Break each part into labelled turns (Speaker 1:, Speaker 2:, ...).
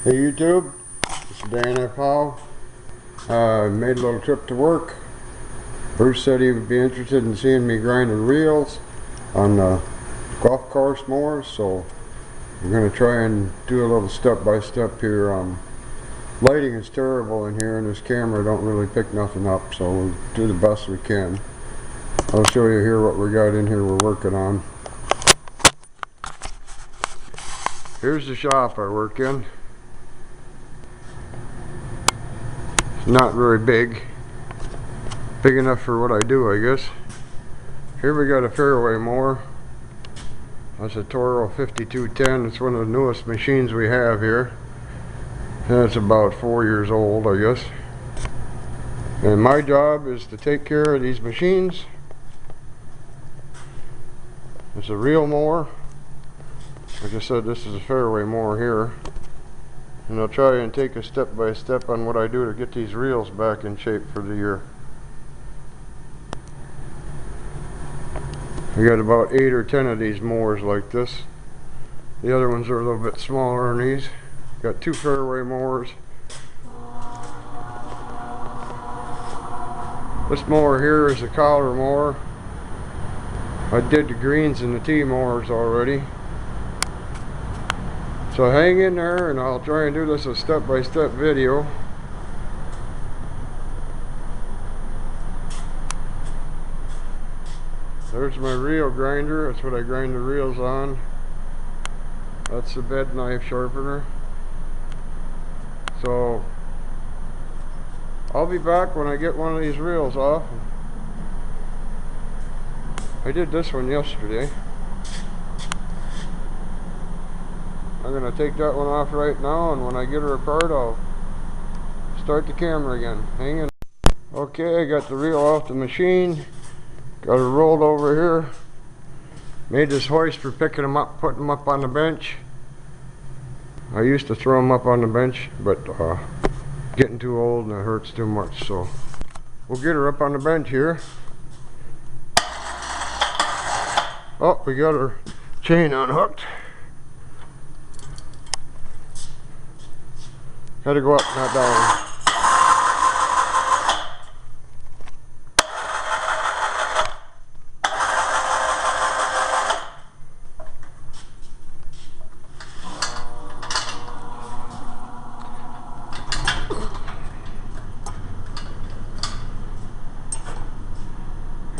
Speaker 1: Hey YouTube, it's danfhowe. Made a little trip to work. Bruce said he would be interested in seeing me grinding reels on golf course mowers, so we're going to try and do a little step-by-step here. Lighting is terrible in here and this camera don't really pick nothing up, so we'll do the best we can. I'll show you here what we got in here we're working on. Here's the shop I work in. Not very big enough for what I do, I guess. Here we got a fairway mower. That's a Toro 5210. It's one of the newest machines we have here, and it's about 4 years old, I guess. And my job is to take care of these machines. It's a reel mower. Like I said, this is a fairway mower here. And I'll try and take a step by step on what I do to get these reels back in shape for the year. We got about 8 or 10 of these mowers like this. The other ones are a little bit smaller than these. Got 2 fairway mowers. This mower here is a collar mower. I did the greens and the tee mowers already. So hang in there and I'll try and do this a step-by-step video. There's my reel grinder. That's what I grind the reels on. That's the bed knife sharpener. So I'll be back when I get one of these reels off. I did this one yesterday. I'm going to take that one off right now, and when I get her apart I'll start the camera again. Hang in. Okay, I got the reel off the machine. Got her rolled over here. Made this hoist for picking them up, putting them up on the bench. I used to throw them up on the bench, but getting too old and it hurts too much, so we'll get her up on the bench here. Oh, we got her chain unhooked. Gotta go up, not down.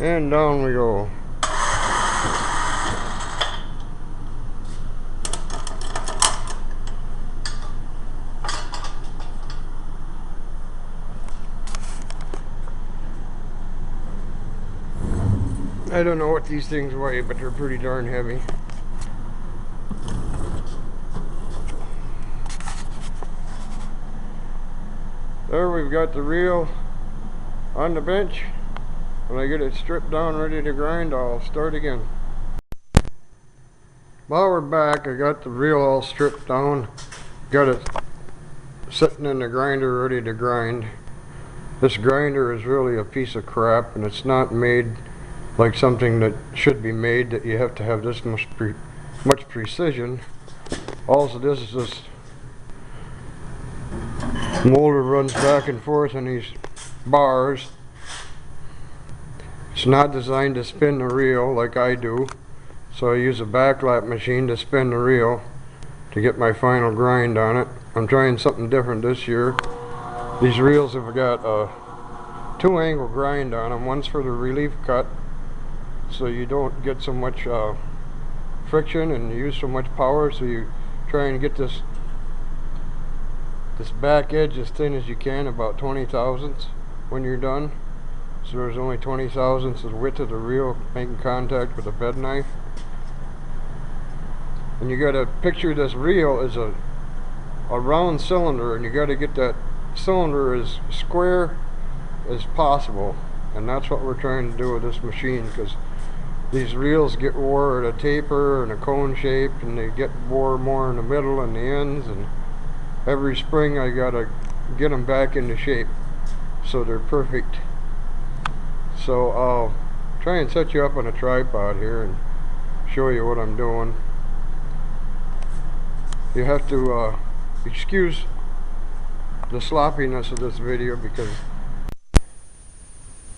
Speaker 1: And down we go. I don't know what these things weigh, but they're pretty darn heavy. There we've got the reel on the bench. When I get it stripped down ready to grind, I'll start again. While we're back, I got the reel all stripped down. Got it sitting in the grinder ready to grind. This grinder is really a piece of crap, and it's not made like something that should be made, that you have to have this much precision. All it is this motor runs back and forth on these bars. It's not designed to spin the reel like I do, so I use a backlap machine to spin the reel to get my final grind on it. I'm trying something different this year. These reels have got a 2-angle grind on them. One's for the relief cut, so you don't get so much friction and use so much power, so you try and get this back edge as thin as you can, about 20 thousandths when you're done. So there's only 20 thousandths of the width of the reel making contact with the bed knife. And you gotta picture this reel as a round cylinder, and you gotta get that cylinder as square as possible. And that's what we're trying to do with this machine, because these reels get wore at a taper and a cone shape, and they get wore more in the middle and the ends, and every spring I gotta get them back into shape so they're perfect. So I'll try and set you up on a tripod here and show you what I'm doing. You have to excuse the sloppiness of this video because,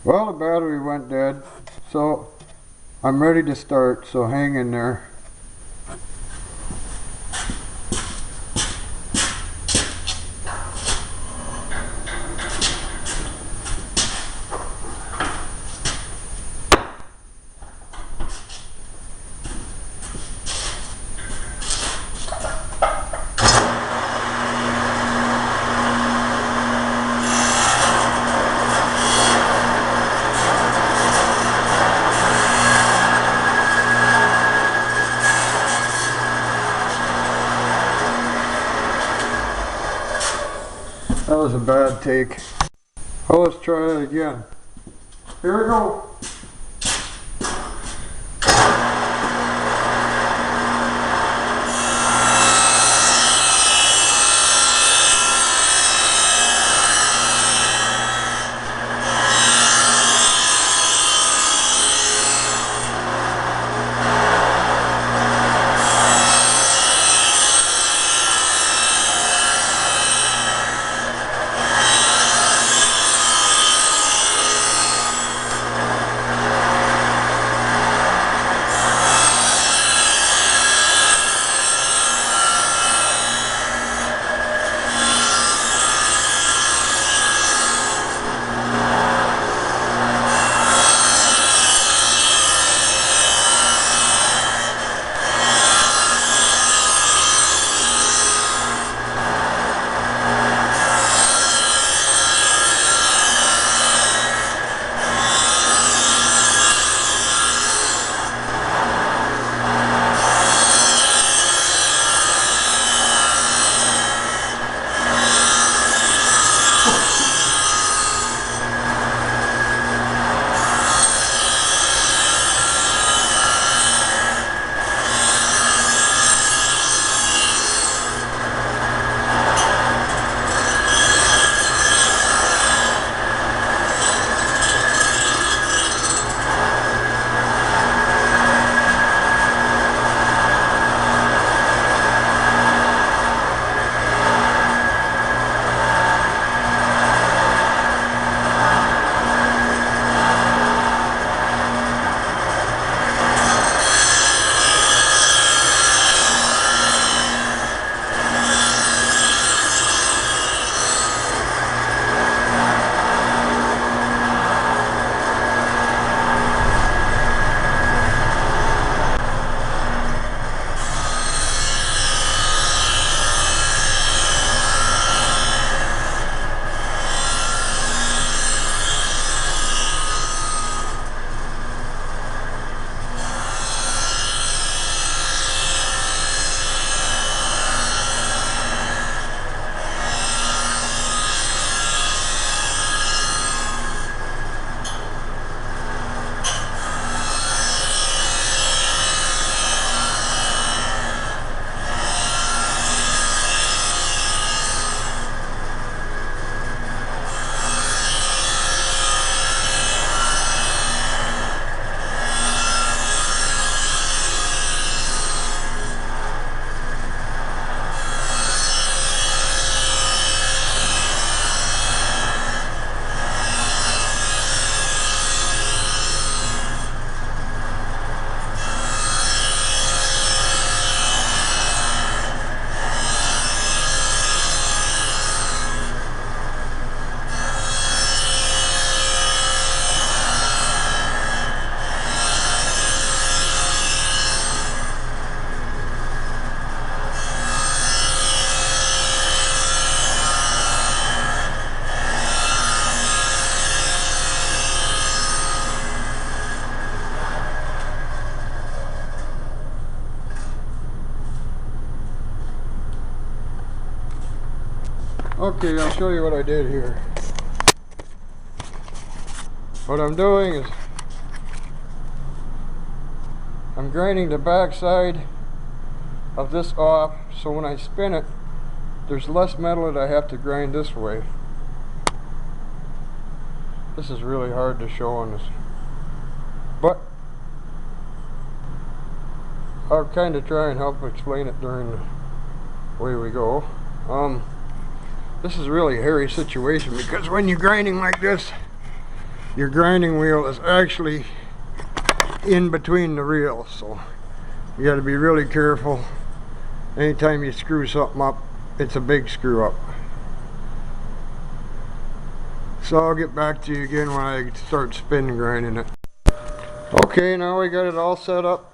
Speaker 1: well, the battery went dead, so I'm ready to start, so hang in there. That was a bad take. Oh, let's try it again. Here we go. Okay, I'll show you what I did here. What I'm doing is I'm grinding the back side of this off, so when I spin it, there's less metal that I have to grind this way. This is really hard to show on this, but I'll kind of try and help explain it during the way we go. This is really a hairy situation because when you're grinding like this, your grinding wheel is actually in between the reels, so you got to be really careful. Anytime you screw something up, it's a big screw up. So I'll get back to you again when I start spin grinding it. Okay, now we got it all set up.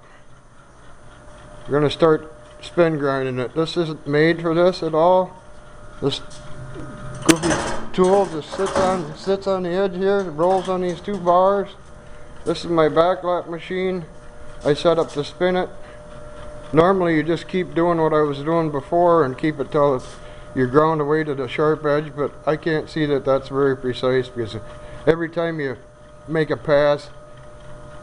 Speaker 1: We're going to start spin grinding it. This isn't made for this at all. This goofy tool just sits on the edge here. It rolls on these two bars. This is my backlap machine. I set up to spin it. Normally you just keep doing what I was doing before and keep it till you're ground away to the sharp edge, but I can't see that that's very precise because every time you make a pass,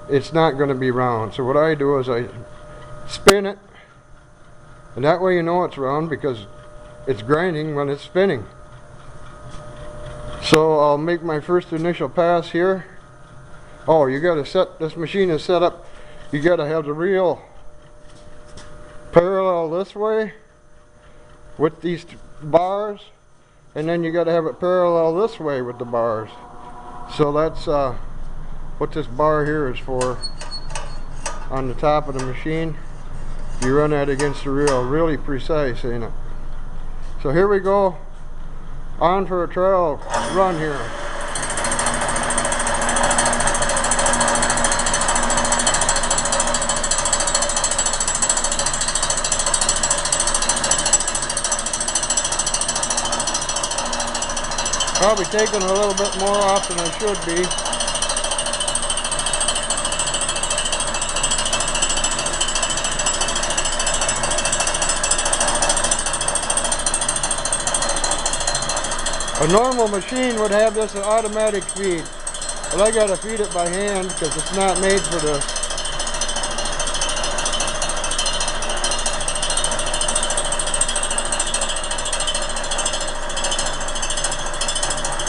Speaker 1: it's not going to be round. So what I do is I spin it, and that way you know it's round because it's grinding when it's spinning. So I'll make my first initial pass here. Oh, you got to set, this machine is set up, you got to have the reel parallel this way with these bars, and then you got to have it parallel this way with the bars. So that's what this bar here is for on the top of the machine. You run that against the reel, really precise, ain't it? So here we go, on for a trail run here. Probably taking a little bit more off than I should be. A normal machine would have this an automatic feed, but I gotta feed it by hand because it's not made for this.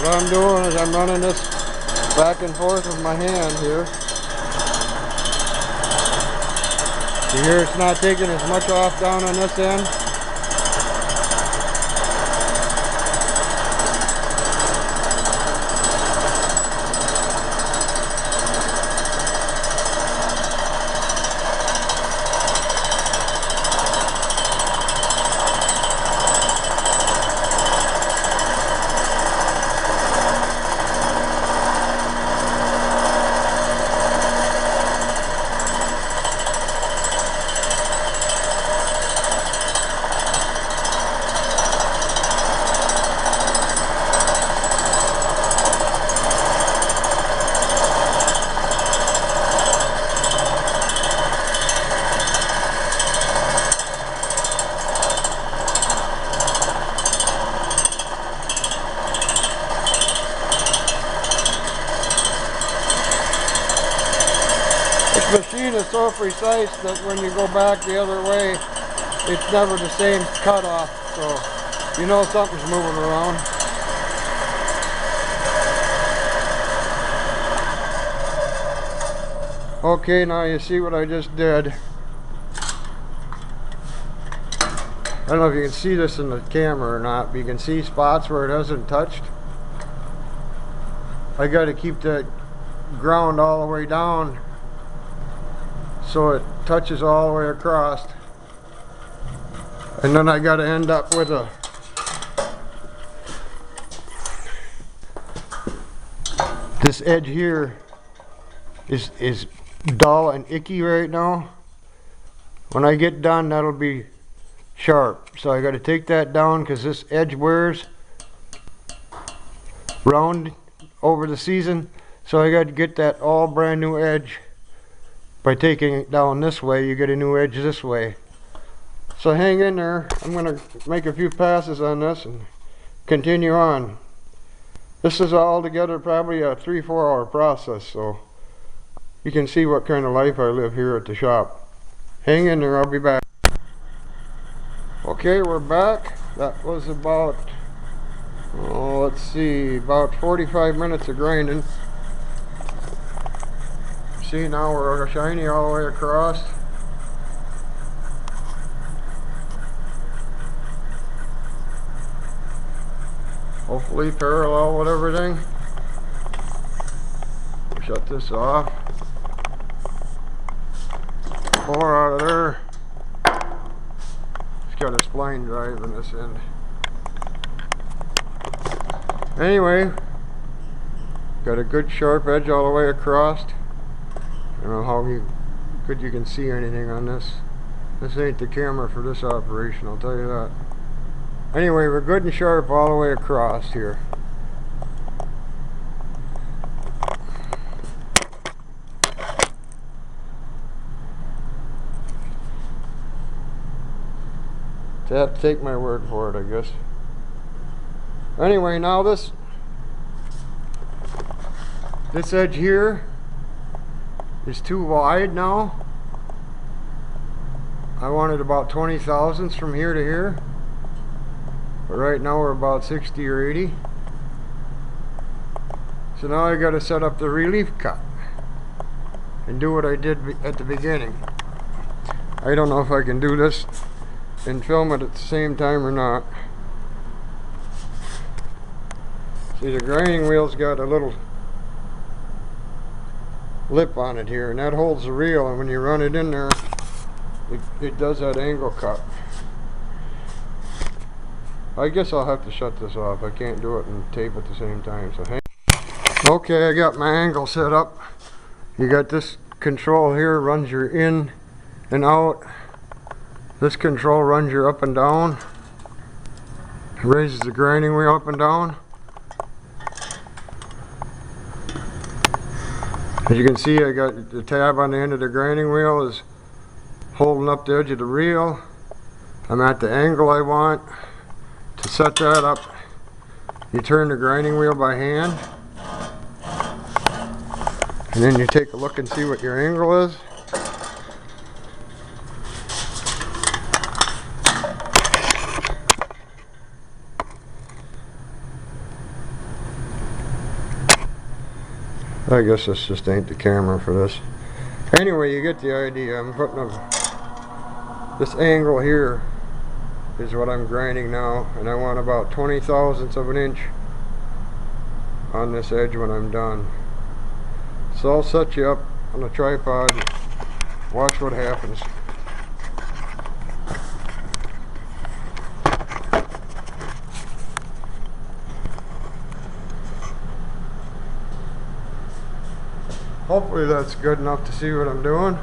Speaker 1: What I'm doing is I'm running this back and forth with my hand here. You hear it's not taking as much off down on this end. This machine is so precise that when you go back the other way, it's never the same cutoff, so you know something's moving around. Okay, now you see what I just did. I don't know if you can see this in the camera or not, but you can see spots where it hasn't touched. I got to keep that ground all the way down so it touches all the way across, and then I got to end up with a this edge here is dull and icky right now. When I get done, that'll be sharp, so I got to take that down because this edge wears round over the season, so I got to get that all brand new edge. By taking it down this way, you get a new edge this way. So hang in there. I'm going to make a few passes on this and continue on. This is all together probably a 3-4 hour process, so you can see what kind of life I live here at the shop. Hang in there, I'll be back. Okay, we're back. That was about, let's see, about 45 minutes of grinding. See, now we're shiny all the way across. hopefully parallel with everything. Shut this off. Pour out of there. It's got a spline drive in this end. Anyway, got a good sharp edge all the way across. I don't know how good you can see anything on this. This ain't the camera for this operation, I'll tell you that. Anyway, we're good and sharp all the way across here. You have to take my word for it, I guess. Anyway, now this edge here is too wide now. I wanted about 20 thousandths from here to here, but right now we're about 60 or 80. So now I got to set up the relief cut and do what I did at the beginning. I don't know if I can do this and film it at the same time or not. See, the grinding wheel's got a little lip on it here, and that holds the reel, and when you run it in there, it does that angle cut. I guess I'll have to shut this off. I can't do it and tape at the same time, so hang. Okay, I got my angle set up. You got this control here, runs your in and out. This control runs your up and down. It raises the grinding wheel up and down. As you can see, I got the tab on the end of the grinding wheel is holding up the edge of the reel. I'm at the angle I want. To set that up, you turn the grinding wheel by hand, and then you take a look and see what your angle is. I guess this just ain't the camera for this. Anyway, you get the idea. I'm putting this angle here is what I'm grinding now, and I want about 20 thousandths of an inch on this edge when I'm done. So I'll set you up on a tripod and watch what happens. Hopefully that's good enough to see what I'm doing.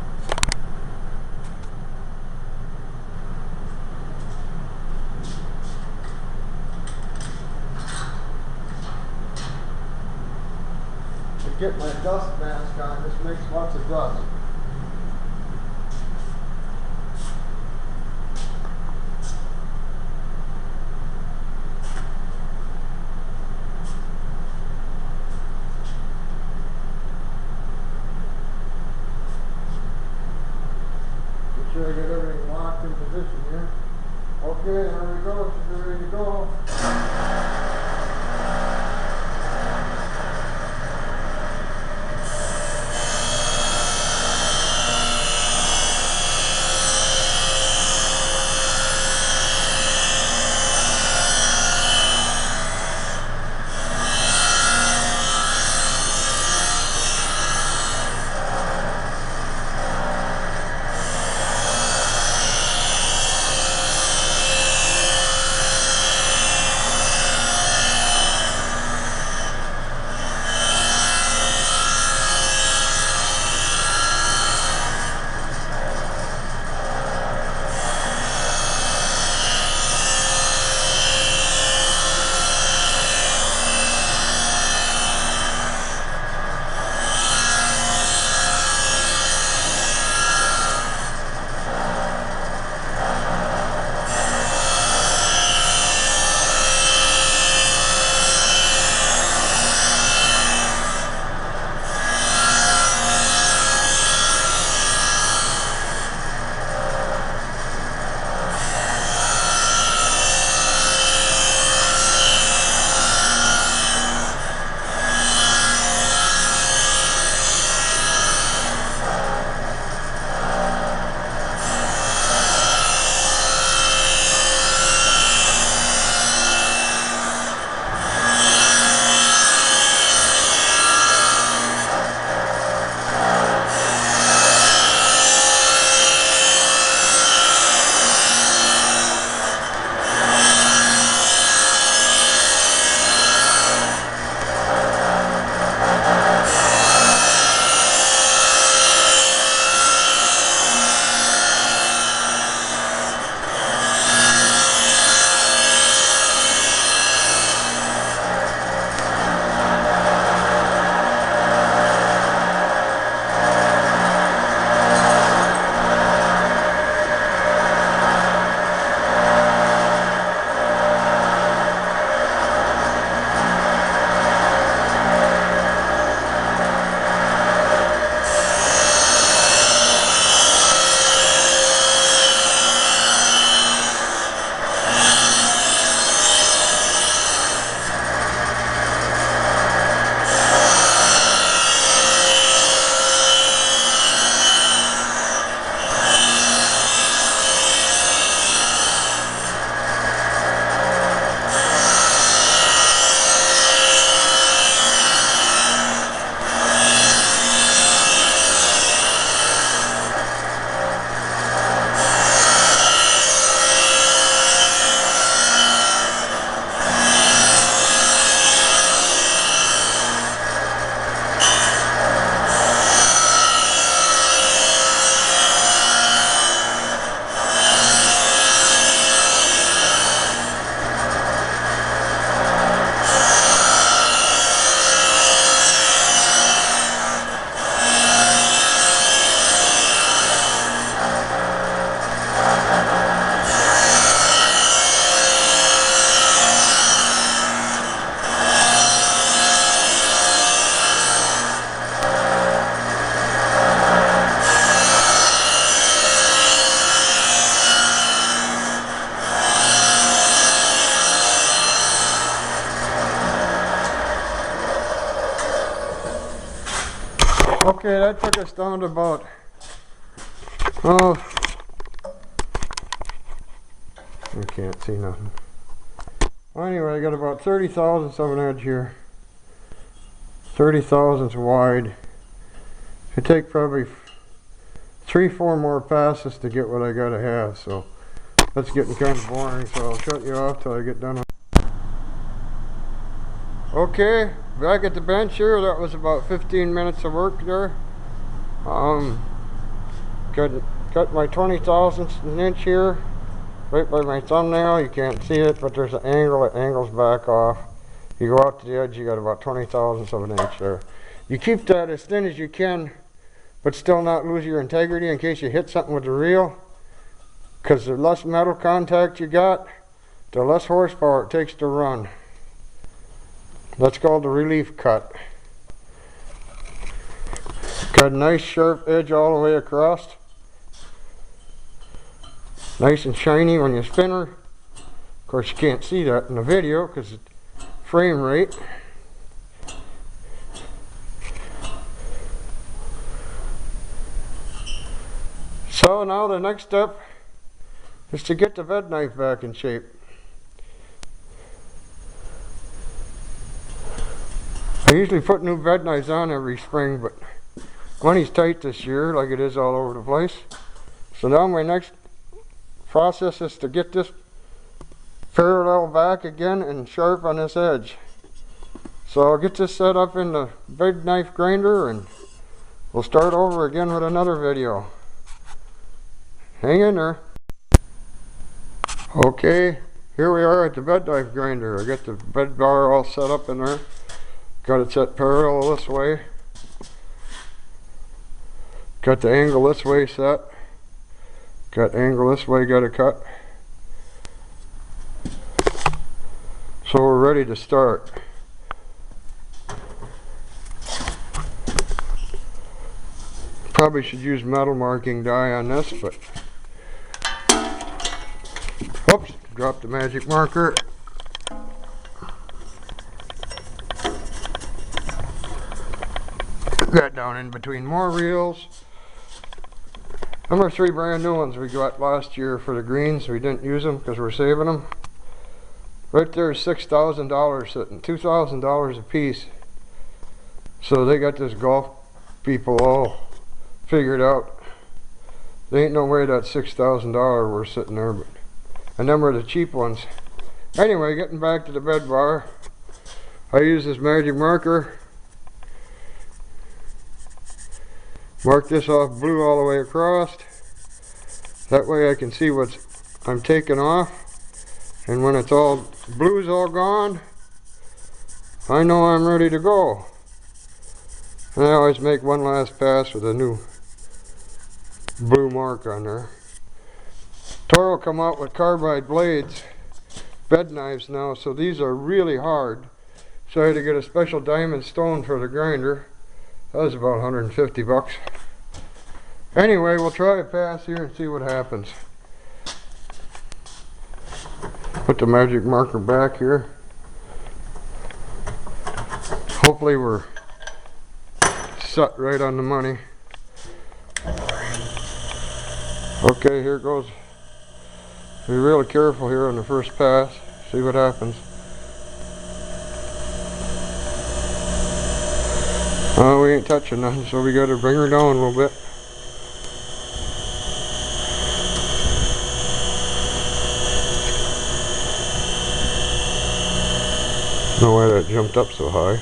Speaker 1: To get my dust mask on, this makes lots of dust. I get everything locked in position here. Okay, there we go. Should be ready to go. Okay, that took us down to about, oh, I can't see nothing. Well, anyway, I got about 30 thousandths of an edge here. 30 thousandths wide. It take probably 3-4 more passes to get what I gotta have, so that's getting kind of boring, so I'll shut you off till I get done. Okay, back at the bench here. That was about 15 minutes of work there. Got my 20 thousandths of an inch here, right by my thumbnail. You can't see it, but there's an angle. It angles back off. You go out to the edge, you got about 20 thousandths of an inch there. You keep that as thin as you can, but still not lose your integrity in case you hit something with the reel. Because the less metal contact you got, the less horsepower it takes to run. That's called the relief cut. Got a nice sharp edge all the way across. Nice and shiny when you spin her. Of course you can't see that in the video because it's frame rate. So now the next step is to get the bed knife back in shape. I usually put new bed knives on every spring, but money's tight this year like it is all over the place. So now my next process is to get this parallel back again and sharp on this edge. So I'll get this set up in the bed knife grinder and we'll start over again with another video. Hang in there. Okay, here we are at the bed knife grinder. I got the bed bar all set up in there. Got it set parallel this way. Got the angle this way set. Got angle this way, got to cut. So we're ready to start. Probably should use metal marking die on this, but oops, dropped the magic marker. Got down in between more reels. Number 3 brand new ones we got last year for the greens. We didn't use them because we're saving them. Right there is $6,000 sitting, $2,000 a piece. So they got this golf people all figured out. There ain't no way that $6,000 were sitting there, but and them are the cheap ones. Anyway, getting back to the bed bar, I use this magic marker. Mark this off blue all the way across. That way I can see what I'm taking off. And when it's all blue's all gone, I know I'm ready to go. And I always make one last pass with a new blue mark on there. Toro come out with carbide blades, bed knives now, so these are really hard. So I had to get a special diamond stone for the grinder. That was about 150 bucks. Anyway, we'll try a pass here and see what happens. Put the magic marker back here. Hopefully we're set right on the money. Okay, here goes. Be really careful here on the first pass. See what happens. Oh, we ain't touching nothing, so we gotta bring her down a little bit. No way that jumped up so high.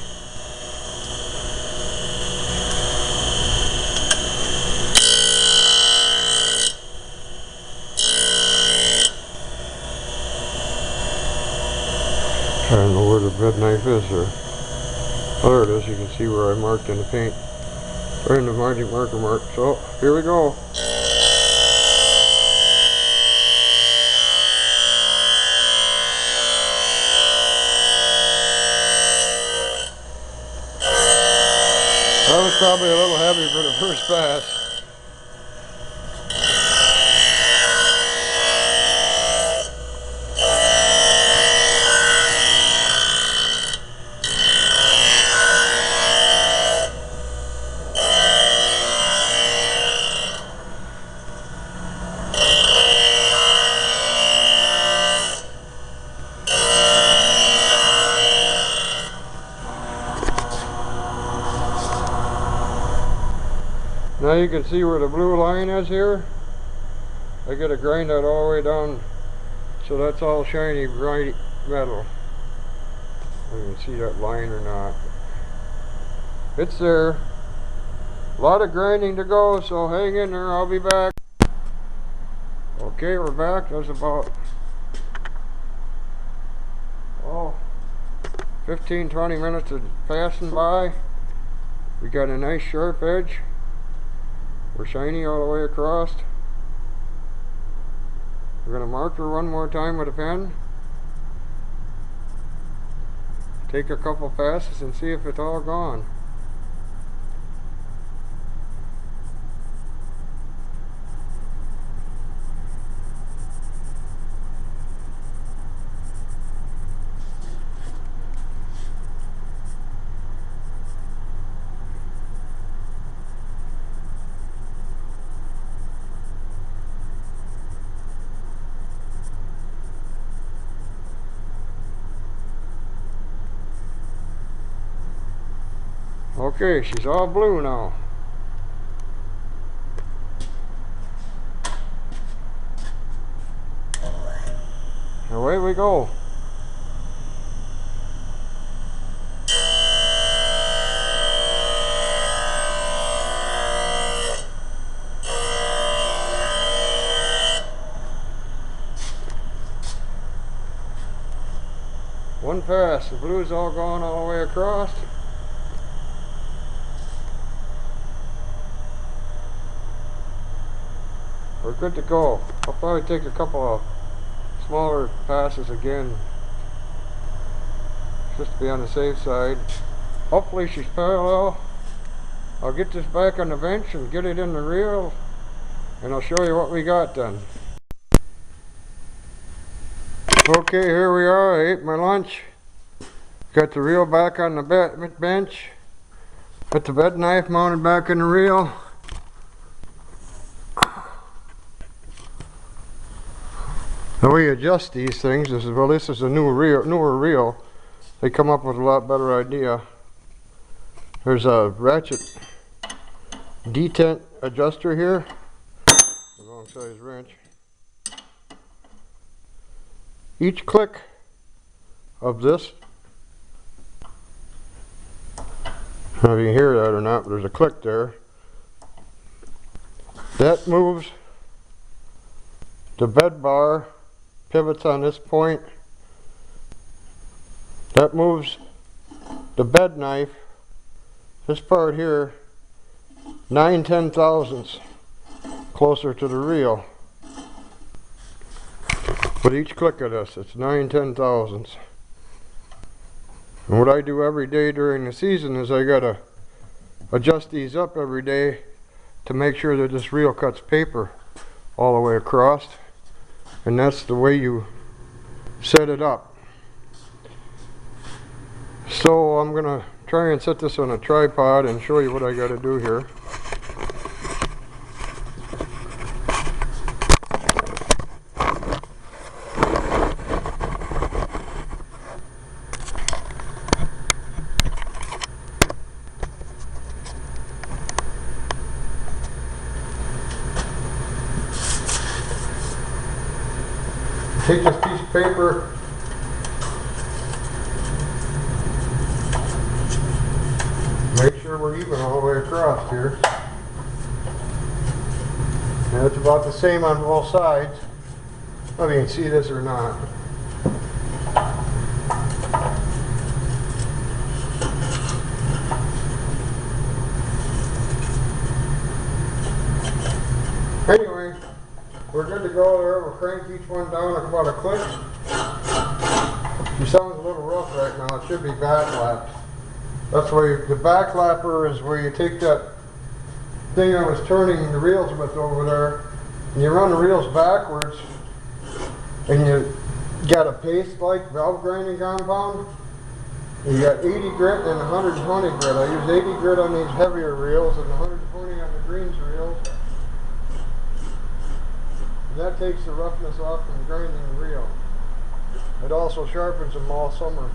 Speaker 1: I don't know where the bed knife is there. Oh, there it is. You can see where I marked in the paint. Right in the magic marker mark. So, here we go. That was probably a little heavy for the first pass. Now you can see where the blue line is here. I gotta grind that all the way down so that's all shiny bright metal. You can see that line or not. It's there. A lot of grinding to go, so hang in there, I'll be back. Okay, we're back. There's about 15-20 minutes of passing by. We got a nice sharp edge. We're shiny all the way across. We're going to mark her one more time with a pen. Take a couple passes and see if it's all gone. Okay, she's all blue now. Away we go. One pass, the blue's all gone all the way across. We're good to go. I'll probably take a couple of smaller passes again, just to be on the safe side. Hopefully she's parallel. I'll get this back on the bench and get it in the reel, and I'll show you what we got done. Okay, here we are. I ate my lunch. Got the reel back on the bench. Got the bed knife mounted back in the reel. The way you adjust these things is, well, this is a newer reel. They come up with a lot better idea. There's a ratchet detent adjuster here, a long size wrench. Each click of this, I don't know if you can hear that or not, but there's a click there. That moves the bed bar, pivots on this point. That moves the bed knife, this part here, 9/10 thousandths closer to the reel. With each click of this, it's 9/10 thousandths. And what I do every day during the season is I gotta adjust these up every day to make sure that this reel cuts paper all the way across. And that's the way you set it up. So I'm gonna try and set this on a tripod and show you what I gotta do here. Take this piece of paper, make sure we're even all the way across here. And it's about the same on both sides. I don't know if you can see this or not. Anyway, we're good to go there. We'll crank each one down at about a click. She sounds a little rough right now. It should be backlapped. That's where the backlapper is where you take that thing I was turning the reels with over there, and you run the reels backwards, and you got a paste-like valve grinding compound. You got 80 grit and 120 grit. I use 80 grit on these heavier reels and 120 on the greens reels. That takes the roughness off from grinding the reel. It also sharpens them all summer,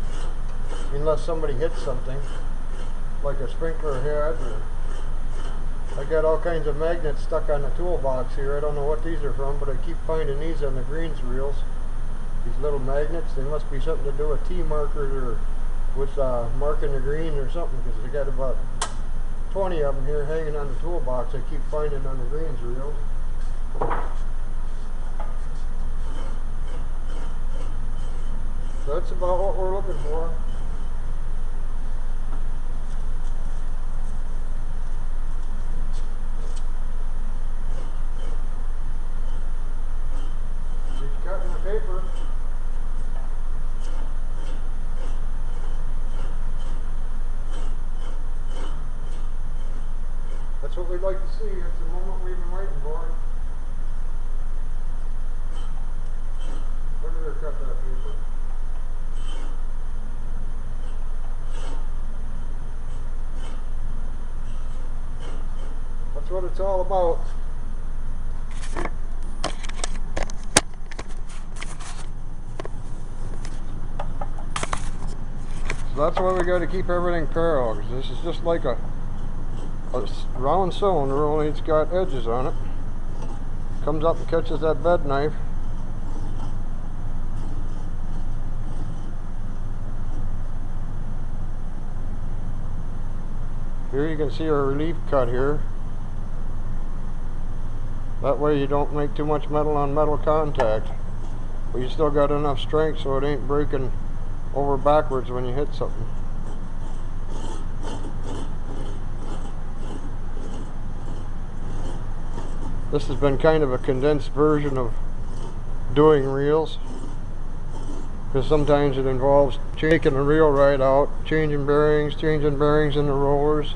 Speaker 1: unless somebody hits something, like a sprinkler head or I got all kinds of magnets stuck on the toolbox here. I don't know what these are from, but I keep finding these on the greens reels. These little magnets, they must be something to do with T markers or with marking the green or something, because I got about 20 of them here hanging on the toolbox. I keep finding on the greens reels. So that's about what we're looking for. She's cutting the paper. That's what we'd like to see. It's the moment we've been waiting for. Look at her cut that paper. That's what it's all about. So that's why we got to keep everything parallel, because this is just like a round cylinder, only it's got edges on it. Comes up and catches that bed knife. Here you can see our relief cut here. That way you don't make too much metal on metal contact, but you still got enough strength so it ain't breaking over backwards when you hit something. This has been kind of a condensed version of doing reels, because sometimes it involves taking the reel right out, changing bearings in the rollers.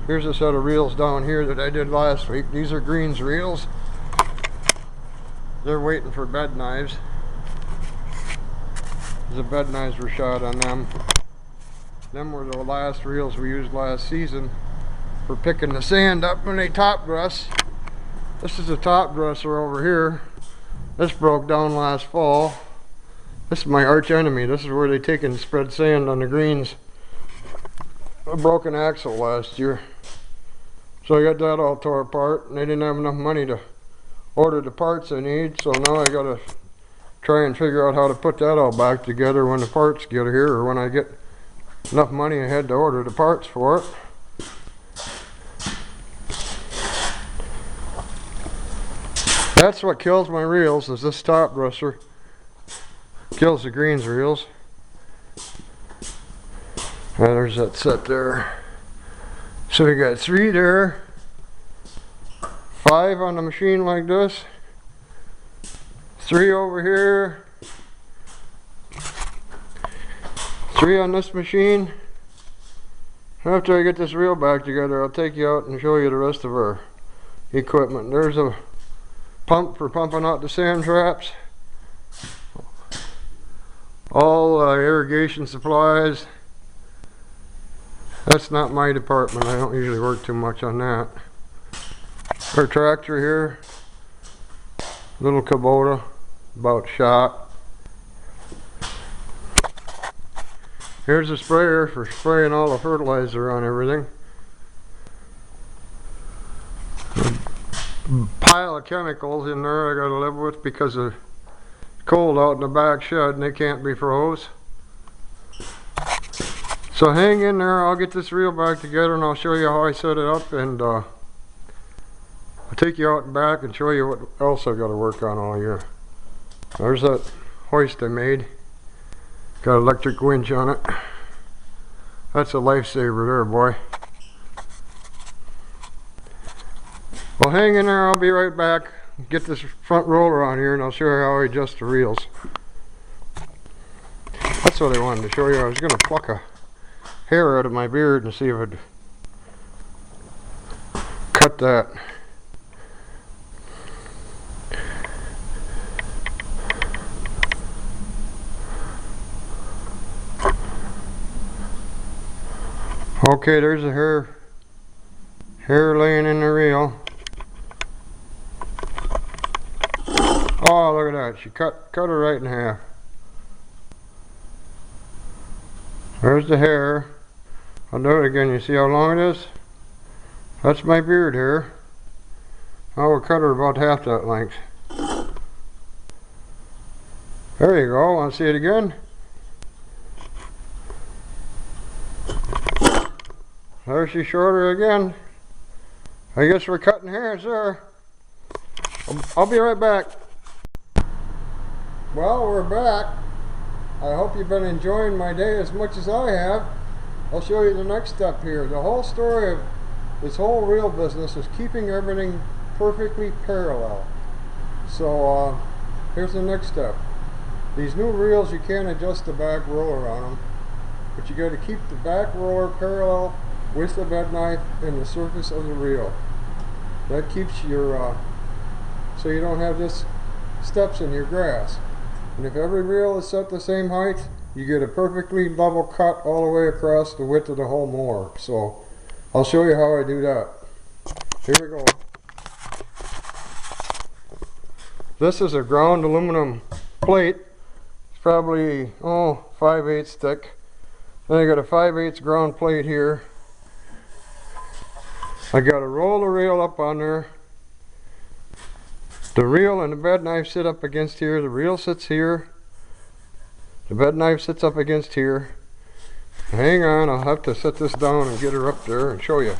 Speaker 1: Here's a set of reels down here that I did last week. These are greens reels. They're waiting for bed knives. The bed knives were shot on them. Them were the last reels we used last season for picking the sand up when they top dress. This is a top dresser over here. This broke down last fall. This is my arch enemy. This is where they take and spread sand on the greens. A broken axle last year. So I got that all tore apart, and they didn't have enough money to order the parts I need, so now I gotta try and figure out how to put that all back together when the parts get here, or when I get enough money ahead to order the parts for it. That's what kills my reels, is this top dresser. Kills the greens reels. There's that set there. So we got 3 there, 5 on the machine like this, 3 over here, 3 on this machine. After I get this reel back together, I'll take you out and show you the rest of our equipment. There's a pump for pumping out the sand traps, all irrigation supplies. That's not my department. I don't usually work too much on that. Our tractor here, little Kubota, about shot. Here's a sprayer for spraying all the fertilizer on everything. A pile of chemicals in there I gotta live with because of cold out in the back shed and they can't be froze. So hang in there, I'll get this reel back together and I'll show you how I set it up, and I'll take you out and back and show you what else I've got to work on all year. There's that hoist I made. Got an electric winch on it. That's a lifesaver there, boy. Well, hang in there, I'll be right back. Get this front roller on here and I'll show you how I adjust the reels. That's what I wanted to show you. I was going to pluck a hair out of my beard and see if I'd cut that. Okay, there's a hair laying in the reel. Oh, look at that. She cut her right in half. There's the hair. I'll do it again. You see how long it is? That's my beard hair. I will cut her about half that length. There you go. Want to see it again? There she's shorter again. I guess we're cutting hairs there. I'll be right back. Well, we're back. I hope you've been enjoying my day as much as I have. I'll show you the next step here. The whole story of this whole reel business is keeping everything perfectly parallel. So here's the next step. These new reels, you can't adjust the back roller on them, but you got to keep the back roller parallel with the bed knife and the surface of the reel. That keeps your so you don't have this steps in your grass. And if every reel is set the same height, you get a perfectly level cut all the way across the width of the whole mower. So I'll show you how I do that. Here we go. This is a ground aluminum plate. It's probably 5/8 thick. Then I got a 5/8 ground plate here. I got to roll the reel up on there. The reel and the bed knife sit up against here. The reel sits here. The bed knife sits up against here. Hang on, I'll have to set this down and get her up there and show you.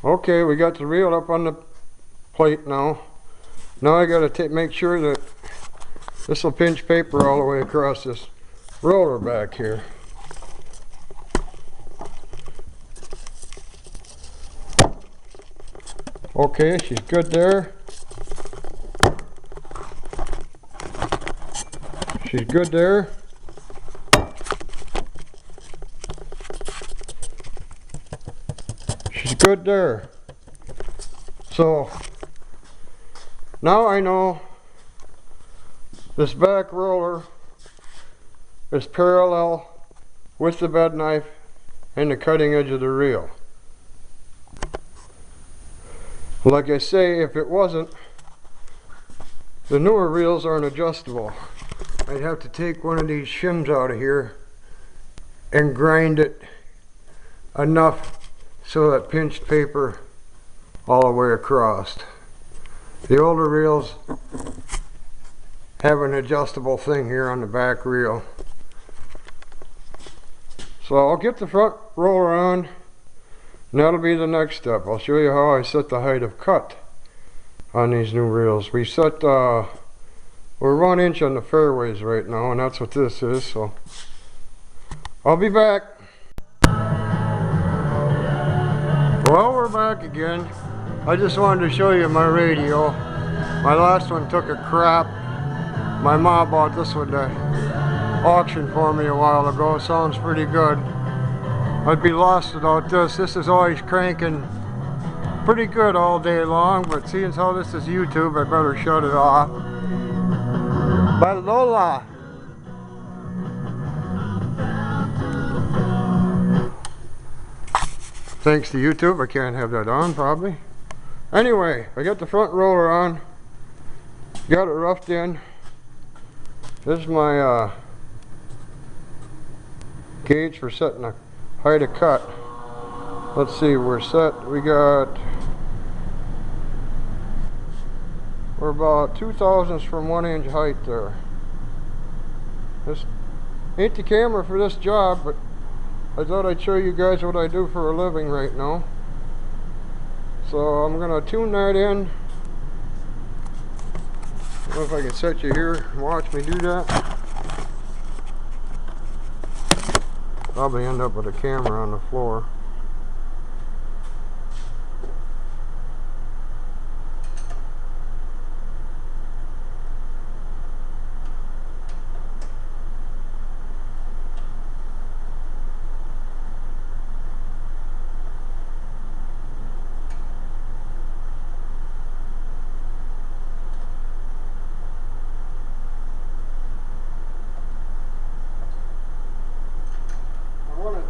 Speaker 1: Okay, we got the reel up on the plate now. Now I got to make sure that this will pinch paper all the way across this roller back here. Okay, she's good there. She's good there. She's good there. So now I know this back roller is parallel with the bed knife and the cutting edge of the reel. Like I say, if it wasn't, the newer reels aren't adjustable. I'd have to take one of these shims out of here and grind it enough so that pinched paper all the way across. The older reels have an adjustable thing here on the back reel. So I'll get the front roller on, and that'll be the next step. I'll show you how I set the height of cut on these new reels. We set, we're 1 inch on the fairways right now, and that's what this is. So I'll be back. Well, we're back again. I just wanted to show you my radio. My last one took a crap. My mom bought this one to auction for me a while ago. Sounds pretty good. I'd be lost without this. This is always cranking pretty good all day long, but seeing as how this is YouTube, I better shut it off. Balola. Thanks to YouTube, I can't have that on probably. Anyway, I got the front roller on, got it roughed in. This is my gauge for setting the height of cut. Let's see, we're about 2/1000ths from 1 inch height there. This ain't the camera for this job, but I thought I'd show you guys what I do for a living right now. So I'm gonna tune that in. I don't know if I can set you here and watch me do that. Probably end up with a camera on the floor.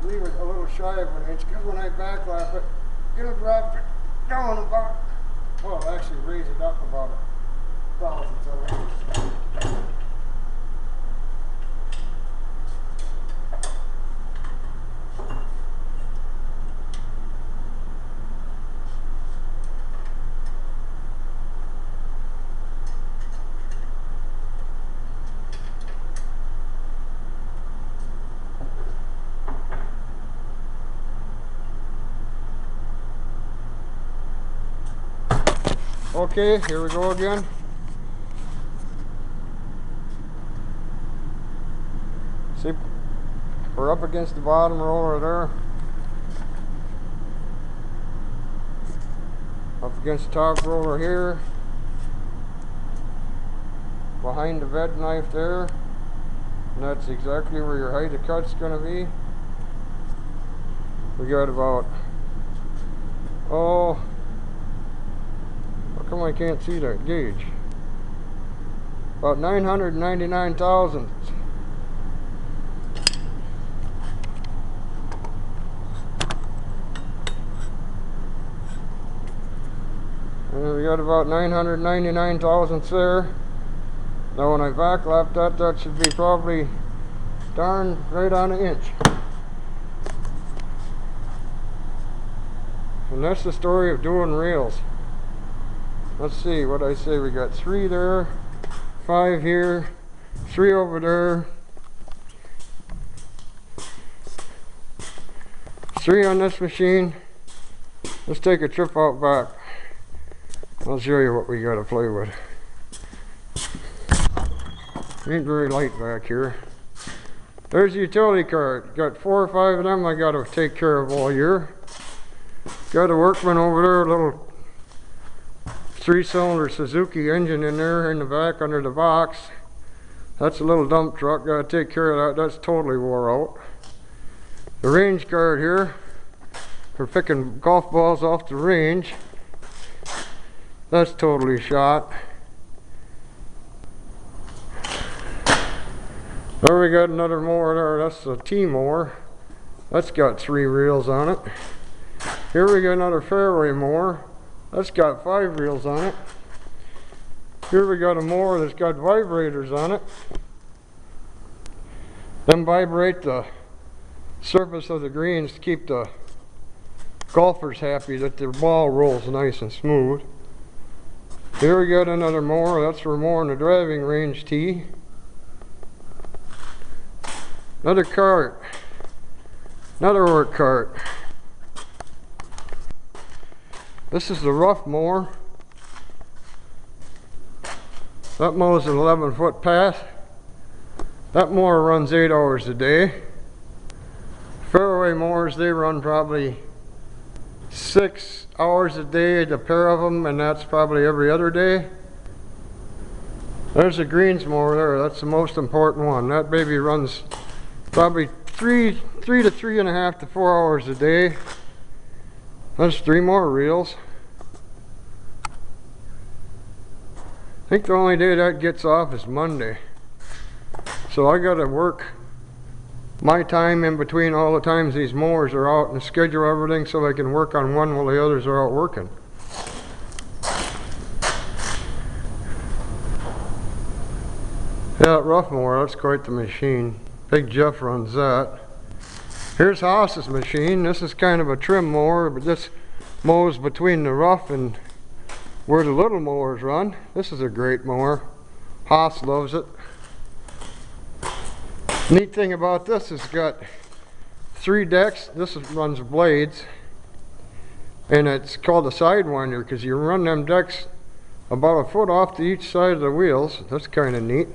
Speaker 1: Leave it a little shy of an inch, because when I backlap it, it'll drop it down about, well, actually raise it up about a thousandth of an inch. Okay, here we go again. See, we're up against the bottom roller there. Up against the top roller here. Behind the bed knife there. And that's exactly where your height of cut's going to be. We got about, oh, how come I can't see that gauge? About 999 thousandths. And we got about 999 thousandths there. Now when I backlap that, that should be probably darn right on an inch. And that's the story of doing reels. Let's see what I say. We got 3 there, 5 here, 3 over there, 3 on this machine. Let's take a trip out back. I'll show you what we got to play with. Ain't very light back here. There's the utility cart. Got 4 or 5 of them I got to take care of all year. Got a Workman over there, a little 3-cylinder Suzuki engine in there in the back under the box. That's a little dump truck. Got to take care of that. That's totally wore out. The range cart here for picking golf balls off the range. That's totally shot. There we got another mower there. That's a T-mower. That's got 3 reels on it. Here we got another fairway mower. That's got 5 reels on it. Here we got a mower that's got vibrators on it. Them vibrate the surface of the greens to keep the golfers happy that their ball rolls nice and smooth. Here we got another mower. That's for mowing the driving range tee. Another cart. Another work cart. This is the rough mower. That mows an 11-foot path. That mower runs 8 hours a day. Fairway mowers, they run probably 6 hours a day, the pair of them, and that's probably every other day. There's a greens mower there. That's the most important one. That baby runs probably 3 to 3.5 to 4 hours a day. There's 3 more reels. I think the only day that gets off is Monday. So I gotta work my time in between all the times these mowers are out and schedule everything so I can work on one while the others are out working. Yeah, that rough mower, that's quite the machine. Big Jeff runs that. Here's Haas's machine. This is kind of a trim mower, but this mows between the rough and where the little mowers run. This is a great mower. Haas loves it. Neat thing about this is it's got 3 decks. This runs blades, and it's called a sidewinder because you run them decks about a foot off to each side of the wheels. That's kind of neat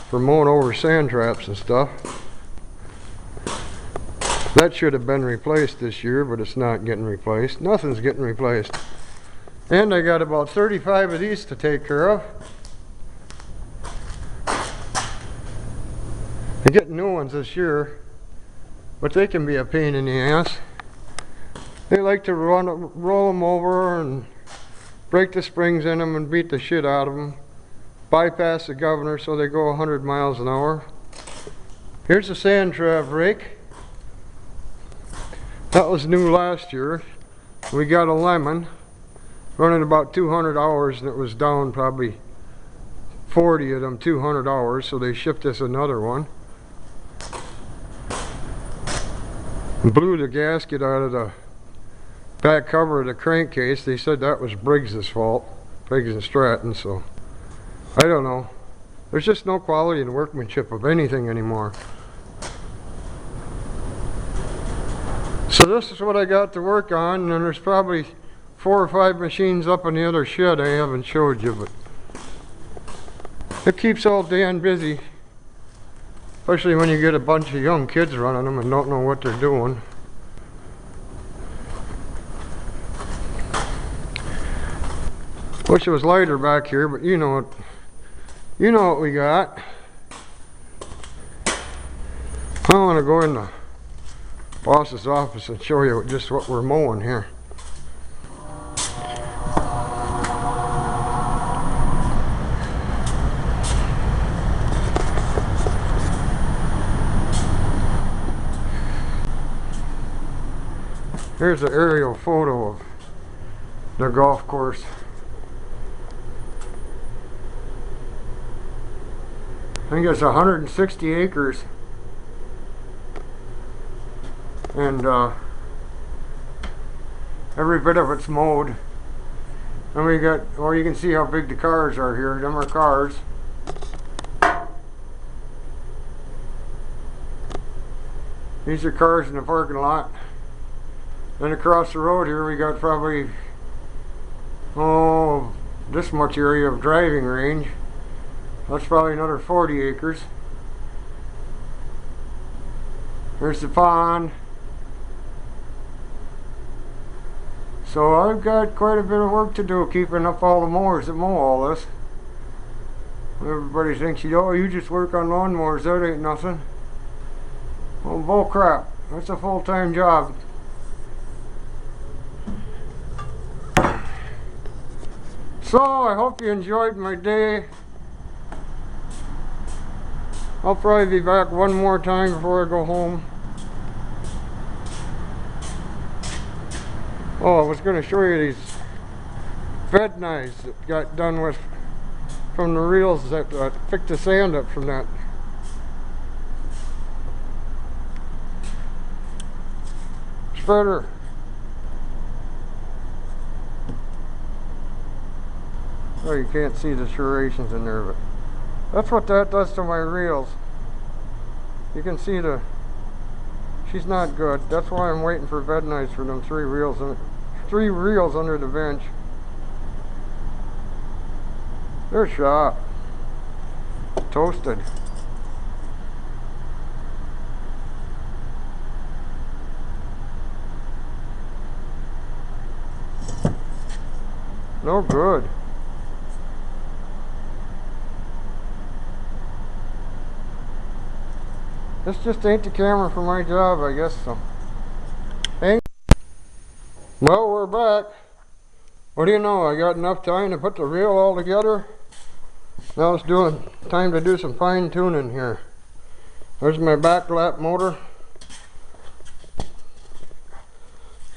Speaker 1: for mowing over sand traps and stuff. That should have been replaced this year, but it's not getting replaced. Nothing's getting replaced. And I got about 35 of these to take care of. I get new ones this year, but they can be a pain in the ass. They like to roll them over and break the springs in them and beat the shit out of them. Bypass the governor so they go 100 miles an hour. Here's a sand trav rake. That was new last year. We got a lemon running about 200 hours, and it was down probably 40 of them 200 hours, so they shipped us another one. Blew the gasket out of the back cover of the crankcase. They said that was Briggs's fault, Briggs and Stratton, so I don't know. There's just no quality and workmanship of anything anymore. So this is what I got to work on, and there's probably 4 or 5 machines up in the other shed I haven't showed you, but it keeps old Dan busy, especially when you get a bunch of young kids running them and don't know what they're doing. Wish it was lighter back here, but you know what we got. I want to go in the boss's office and show you just what we're mowing here. Here's an aerial photo of the golf course. I think it's 160 acres, and every bit of it's mowed. And we got, well, you can see how big the cars are here. Them are cars. These are cars in the parking lot. Then across the road here we got probably, oh, this much area of driving range. That's probably another 40 acres. There's the pond. So I've got quite a bit of work to do keeping up all the mowers that mow all this. Everybody thinks, oh, you just work on lawnmowers, that ain't nothing. Well, bull crap. That's a full-time job. So I hope you enjoyed my day. I'll probably be back one more time before I go home. Oh, I was going to show you these bed knives that got done with from the reels that picked the sand up from that. Spreader. Oh, you can't see the serrations in there, but that's what that does to my reels. You can see she's not good. That's why I'm waiting for bed knives for them 3 reels under the bench. They're shot. Toasted. No good. This just ain't the camera for my job, I guess so. Hey. Well, we're back. What do you know? I got enough time to put the reel all together. Now it's time to do some fine tuning here. There's my back lap motor.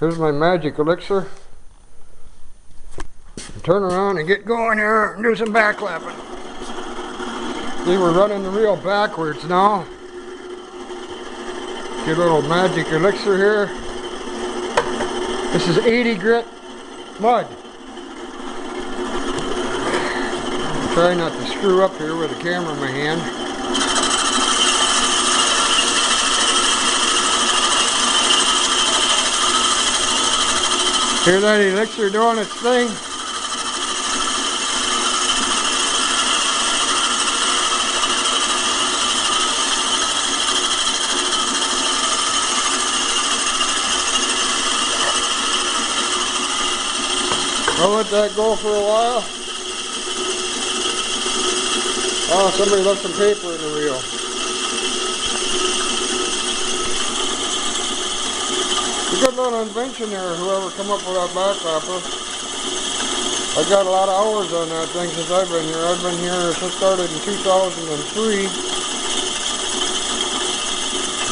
Speaker 1: Here's my magic elixir. Turn around and get going here and do some back lapping. See, we're running the reel backwards now. Get a little magic elixir here. This is 80 grit mud. Try not to screw up here with the camera in my hand. Hear that elixir doing its thing? I'll let that go for a while. Oh, somebody left some paper in the reel. It's a good little invention there, whoever come up with that back lapper. I've got a lot of hours on that thing since I've been here. I've been here since started in 2003.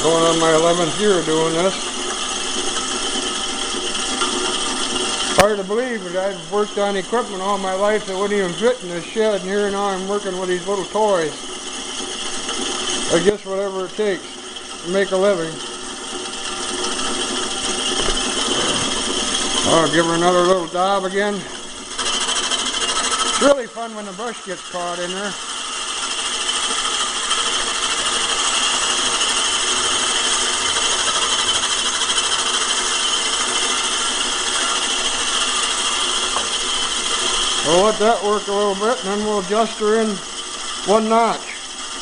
Speaker 1: Going on my 11th year doing this. Hard to believe, but I've worked on equipment all my life that wouldn't even fit in this shed, and here now I'm working with these little toys. I guess whatever it takes to make a living. I'll give her another little dab again. It's really fun when the brush gets caught in there. We'll let that work a little bit, and then we'll adjust her in one notch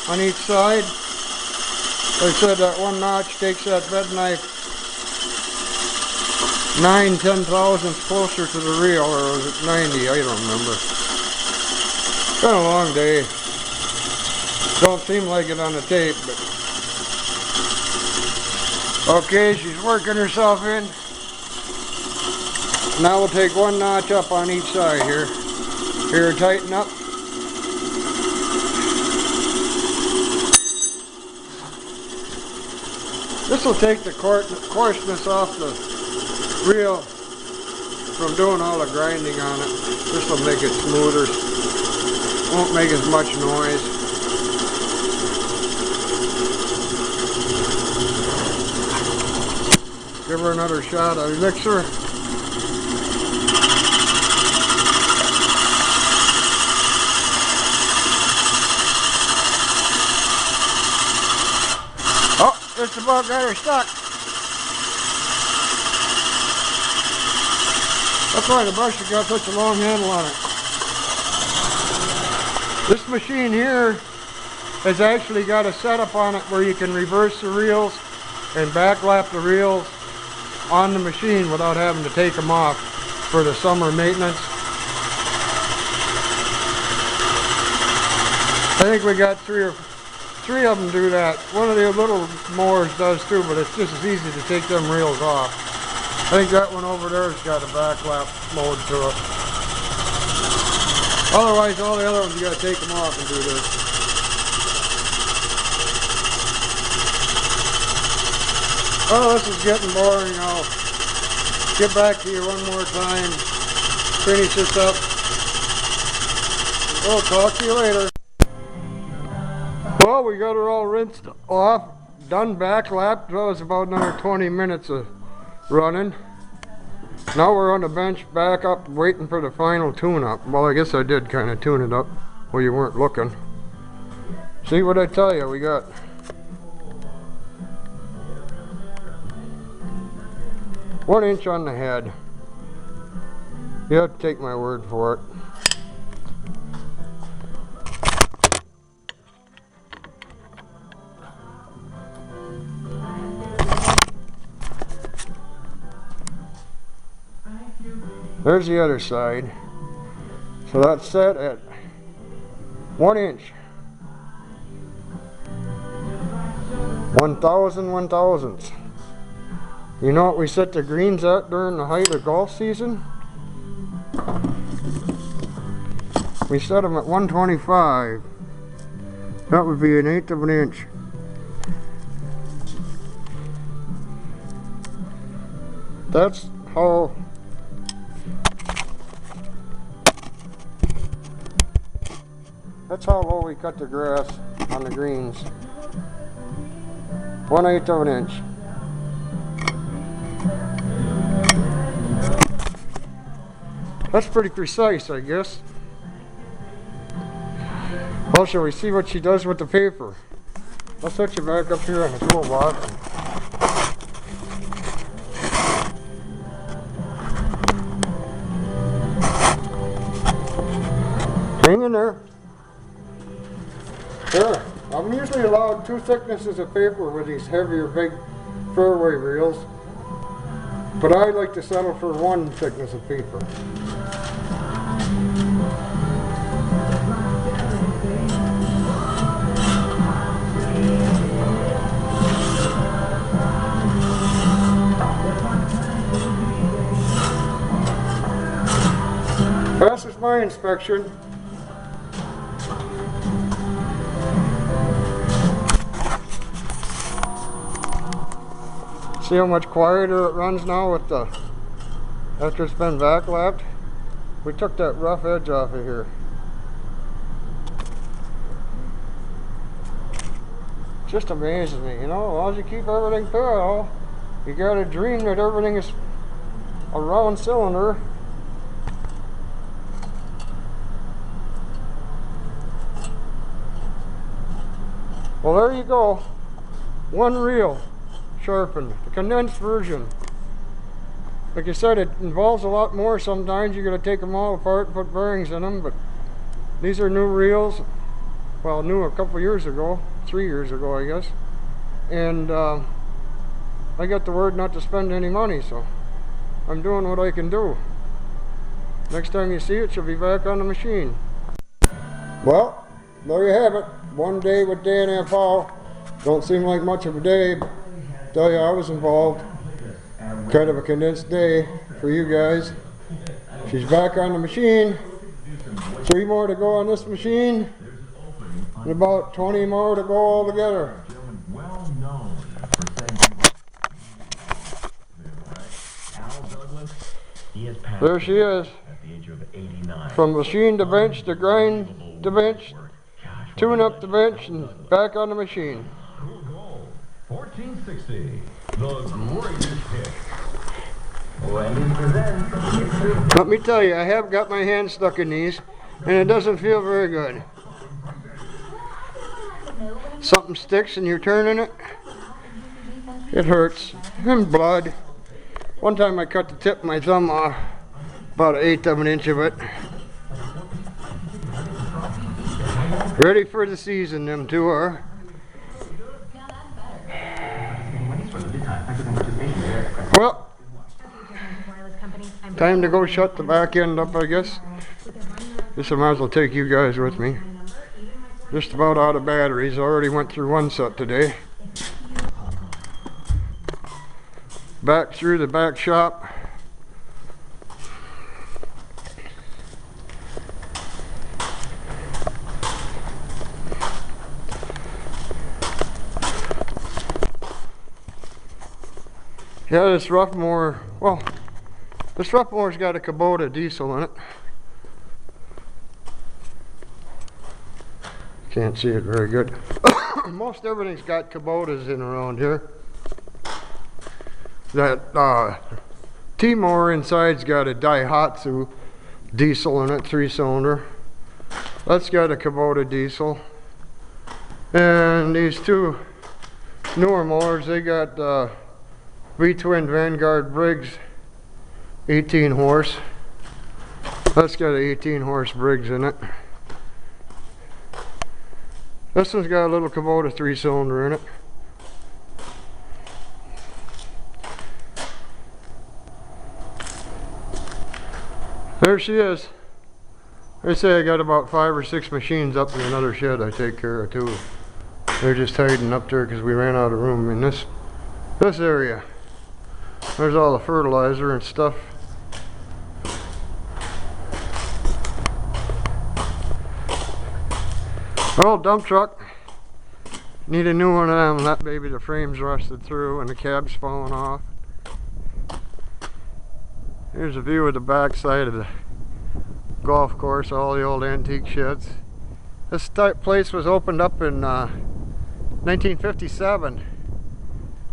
Speaker 1: on each side. Like I said, that one notch takes that bed knife 9-10 thousandths closer to the reel, or was it 90? I don't remember. It's been a long day. Don't seem like it on the tape, but okay, she's working herself in. Now we'll take one notch up on each side here. Here, tighten up. This will take the coarseness off the reel from doing all the grinding on it. This will make it smoother. Won't make as much noise. Give her another shot of elixir. Just about got her stuck. That's why the brush has got such a long handle on it. This machine here has actually got a setup on it where you can reverse the reels and backlap the reels on the machine without having to take them off for the summer maintenance. I think we got three of them do that. One of the little mowers does too, but it's just as easy to take them reels off. I think that one over there has got a backlap mode to it. Otherwise, all the other ones you got to take them off and do this. Oh, this is getting boring. I'll get back to you one more time. Finish this up. We'll talk to you later. Well, we got her all rinsed off, done backlapped. That was about another 20 minutes of running. Now we're on the bench back up waiting for the final tune-up. Well, I guess I did kind of tune it up while you weren't looking. See what I tell you, we got one inch on the head. You have to take my word for it. There's the other side. So that's set at 1 inch. 1,000 thousandths. You know what we set the greens at during the height of golf season? We set them at 125. That would be 1/8 of an inch. That's how low we cut the grass on the greens. 1/8 of an inch. That's pretty precise, I guess. Well, shall we see what she does with the paper? I'll set you back up here on the toolbox. Hang in there. There. I'm usually allowed 2 thicknesses of paper with these heavier big fairway reels, but I like to settle for 1 thickness of paper. Passes my inspection. See how much quieter it runs now with the after it's been vac lapped. We took that rough edge off of here. Just amazes me, you know, as long as you keep everything parallel, you gotta dream that everything is a round cylinder. Well, there you go. One reel sharpened, the condensed version. Like I said, it involves a lot more sometimes. You gotta take them all apart and put bearings in them, but these are new reels. Well, new a couple years ago, 3 years ago, I guess. And I got the word not to spend any money, so I'm doing what I can do. Next time you see it, she'll be back on the machine. Well, there you have it. One day with danfhowe. Don't seem like much of a day, but tell you I was involved. Kind of a condensed day for you guys. She's back on the machine. 3 more to go on this machine, and about 20 more to go all together. There she is. From machine to bench to grind to bench, tune up the bench, and back on the machine. 1460, the greatest hit. Let me tell you, I have got my hand stuck in these, and it doesn't feel very good. Something sticks and you're turning it, it hurts. And blood. One time I cut the tip of my thumb off, about 1/8 of an inch of it. Ready for the season, them two are. Well, time to go shut the back end up, I guess. Guess I might as well take you guys with me. Just about out of batteries. I already went through one set today. Back through the back shop. Yeah, this rough mower, well, this rough mower's got a Kubota diesel in it. Can't see it very good. Most everything's got Kubotas in around here. That T-mower inside's got a Daihatsu diesel in it, 3-cylinder. That's got a Kubota diesel. And these two newer mowers, they got V-twin Vanguard Briggs 18 horse. That's got an 18 horse Briggs in it. This one's got a little Kubota 3-cylinder in it. There she is. I say I got about 5 or 6 machines up in another shed I take care of too. They're just hiding up there because we ran out of room in this area. There's all the fertilizer and stuff. Oh, dump truck. Need a new one of them. That baby, the frame's rusted through and the cab's falling off. Here's a view of the back side of the golf course, all the old antique sheds. This place was opened up in 1957.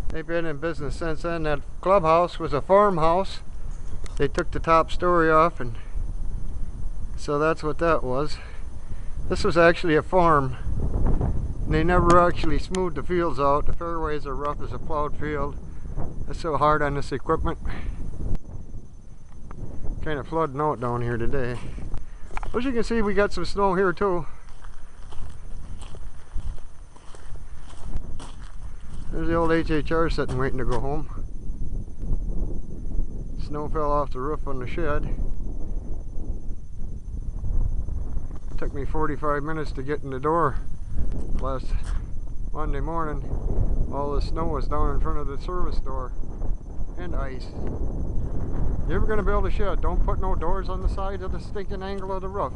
Speaker 1: They've been in business since then. That clubhouse was a farmhouse. They took the top story off, and so that's what that was. This was actually a farm. They never actually smoothed the fields out. The fairways are rough as a plowed field. It's so hard on this equipment. Kind of flooding out down here today. As you can see, we got some snow here too. There's the old HHR sitting waiting to go home. Snow fell off the roof on the shed. It took me 45 minutes to get in the door last Monday morning. All the snow was down in front of the service door and ice. You're ever going to build a shed, don't put no doors on the side of the stinking angle of the roof.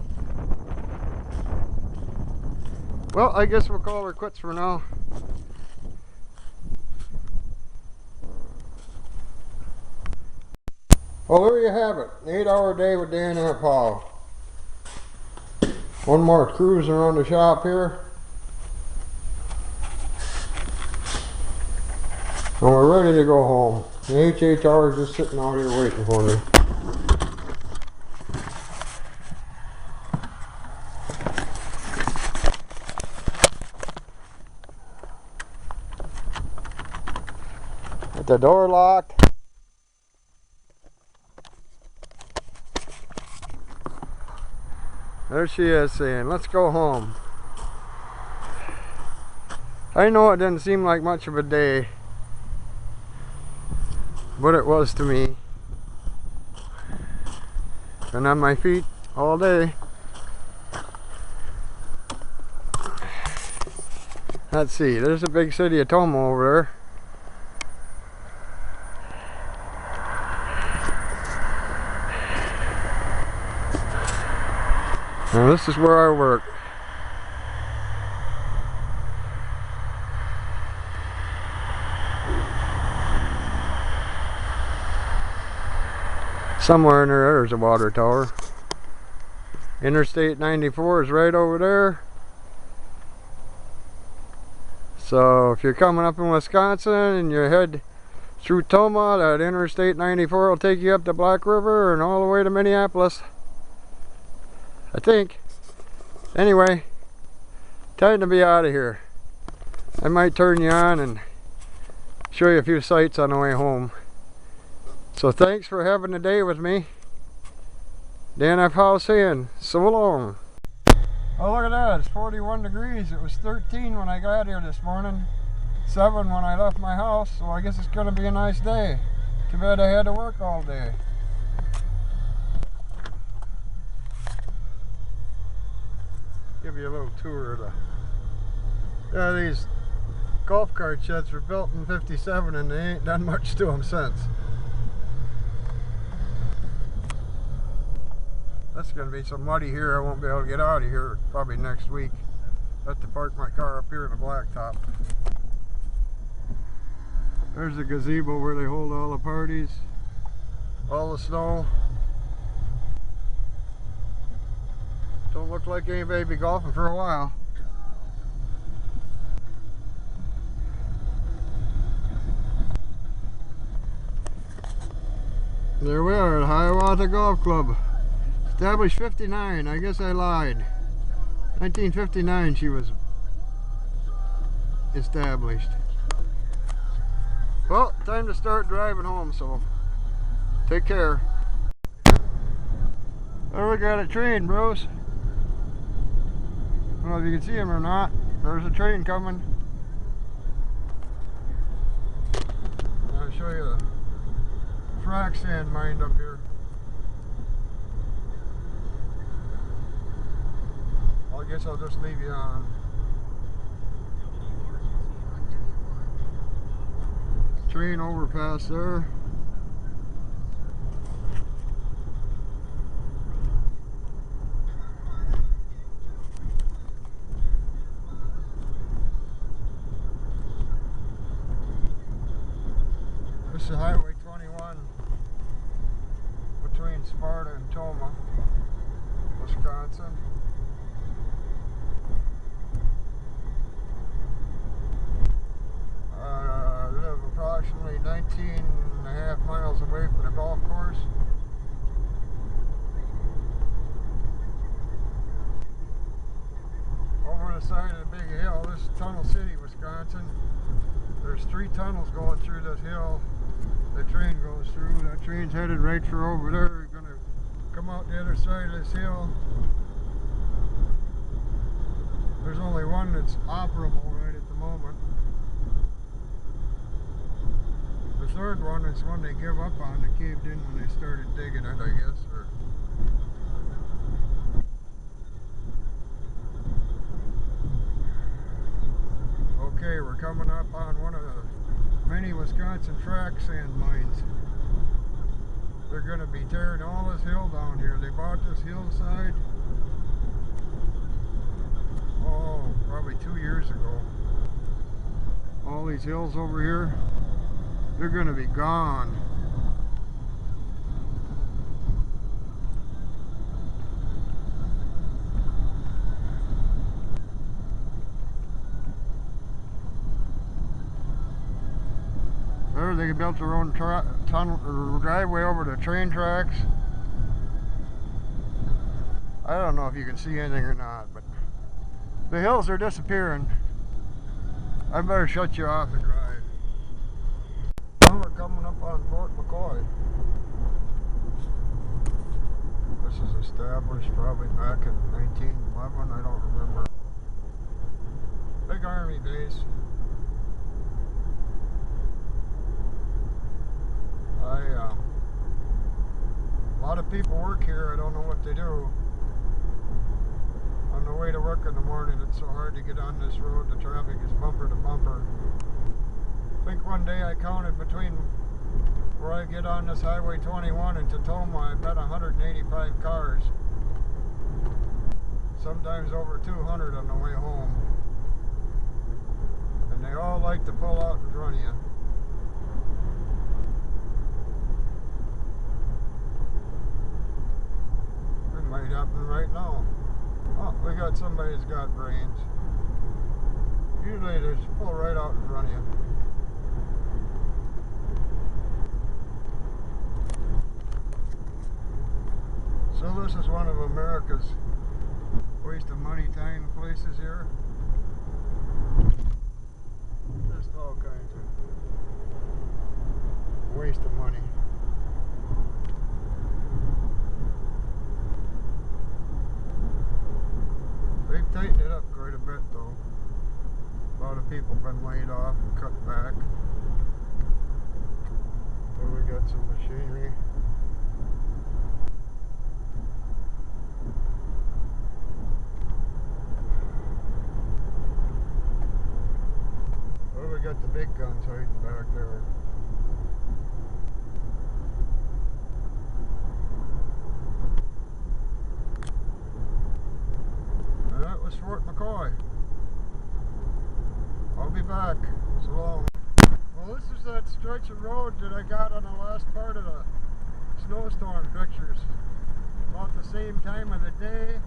Speaker 1: Well, I guess we'll call her quits for now. Well, there you have it. An 8-hour day with danfhowe. One more cruise around the shop here. And we're ready to go home. The HHR is just sitting out here waiting for me. Get the door locked. There she is saying, let's go home. I know it didn't seem like much of a day, but it was to me. Been on my feet all day. Let's see, there's the big city of Tomah over there. Now this is where I work. Somewhere in there's a water tower. Interstate 94 is right over there. So if you're coming up in Wisconsin and you head through Tomah, that Interstate 94 will take you up to Black River and all the way to Minneapolis, I think. Anyway, time to be out of here. I might turn you on and show you a few sights on the way home. So thanks for having a day with me. danfhowe saying so long. Oh, look at that, it's 41 degrees. It was 13 when I got here this morning, 7 when I left my house, so I guess it's going to be a nice day. Too bad I had to work all day. Give you a little tour of the... these golf cart sheds were built in '57 and they ain't done much to them since. That's going to be so muddy here I won't be able to get out of here probably next week. I have to park my car up here in the blacktop. There's the gazebo where they hold all the parties. All the snow. Don't look like anybody be golfing for a while. There we are at Hiawatha Golf Club. Established '59, I guess I lied. 1959 she was established. Well, time to start driving home, so take care. There we got a train, bros. I don't know if you can see him or not. There's a train coming. I'll show you the frac sand mine up here. I guess I'll just leave you on. Train overpass there. This is Highway 21 between Sparta and Tomah, Wisconsin. I live approximately 19.5 miles away from the golf course. Over the side of the big hill, this is Tunnel City, Wisconsin. There's 3 tunnels going through this hill. The train goes through. That train's headed right for over there. We're going to come out the other side of this hill. There's only one that's operable right at the moment. The third one is one they give up on. They caved in when they started digging it, I guess. Okay, we're coming up on one of the many Wisconsin frac sand mines. They're going to be tearing all this hill down here. They bought this hillside, oh, probably 2 years ago. All these hills over here, they're going to be gone. there they built their own tunnel or driveway over the train tracks. I don't know if you can see anything or not, but the hills are disappearing. I better shut you off and drive. Now we're coming up on Fort McCoy. This is established probably back in 1911, I don't remember. Big army base. A lot of people work here. I don't know what they do. On the way to work in the morning, it's so hard to get on this road. The traffic is bumper to bumper. I think one day I counted between where I get on this Highway 21 and Tacoma, I met 185 cars. Sometimes over 200 on the way home. And they all like to pull out in front of you. It might happen right now. Oh, we got somebody that's got brains. Usually they just pull right out in front of you. So this is one of America's waste of money time places here. Just all kinds of waste of money. They've tightened it up quite a bit though. A lot of people have been laid off and cut back. So we got some machinery. Oh, we got the big guns hiding back there. That was Fort McCoy. I'll be back. So long. Well, this is that stretch of road that I got on the last part of the snowstorm pictures. About the same time of the day.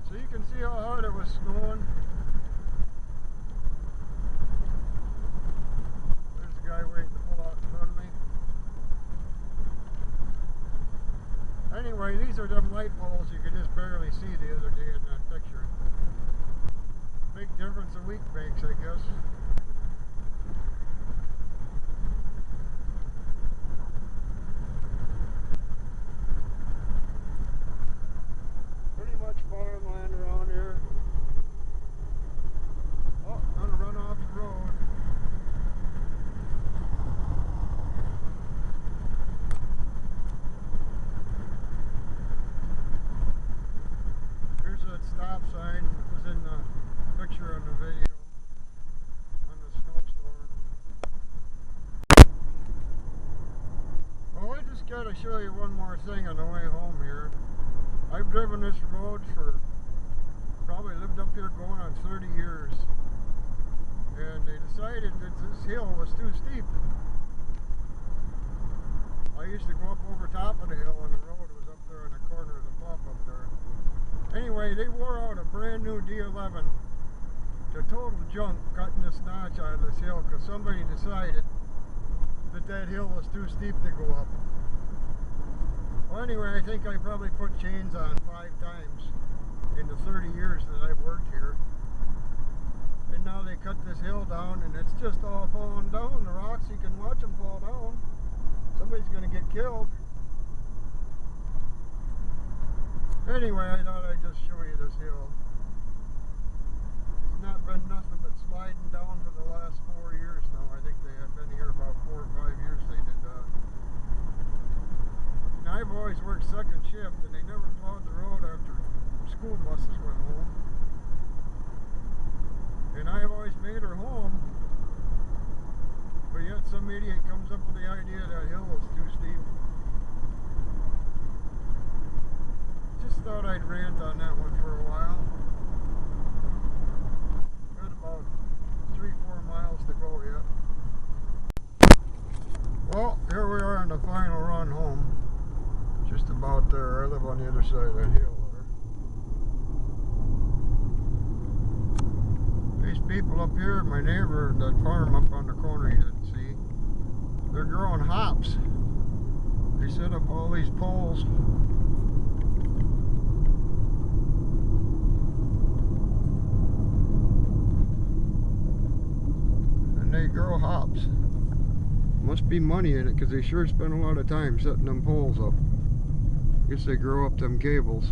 Speaker 1: So you can see how hard it was snowing. There's a guy waiting to pull out in front of me. Anyway, these are them light poles you could just barely see the other day in that picture. Big difference a week makes, I guess. Pretty much farmland around here. Oh, I'm gonna run off the road. Here's that stop sign that was in the picture on the video on the snowstorm. Well, I just gotta show you one more thing on the way home here. I've driven this road for, probably lived up here going on 30 years. And they decided that this hill was too steep. I used to go up over top of the hill and the road was up there in the corner of the bluff up there. Anyway, they wore out a brand new D11 to total junk cutting this notch out of this hill because somebody decided that that hill was too steep to go up. Well, anyway, I think I probably put chains on 5 times in the 30 years that I've worked here. And now they cut this hill down and it's just all falling down. The rocks, you can watch them fall down. Somebody's going to get killed. Anyway, I thought I'd just show you this hill. It's not been nothing but sliding down for the last 4 years now. I think they have been here about 4 or 5 years they did that. And I've always worked second shift and they never plowed the road after school buses went home. And I've always made her home. But yet some idiot comes up with the idea that hill is too steep. Just thought I'd rant on that one for a while. Got about 3-4 miles to go yet. Well, here we are on the final run home. Just about there. I live on the other side of that hill there. These people up here, my neighbor, that farm up on the corner you didn't see, they're growing hops. They set up all these poles. And they grow hops. Must be money in it, because they sure spend a lot of time setting them poles up. Guess they grow up them cables.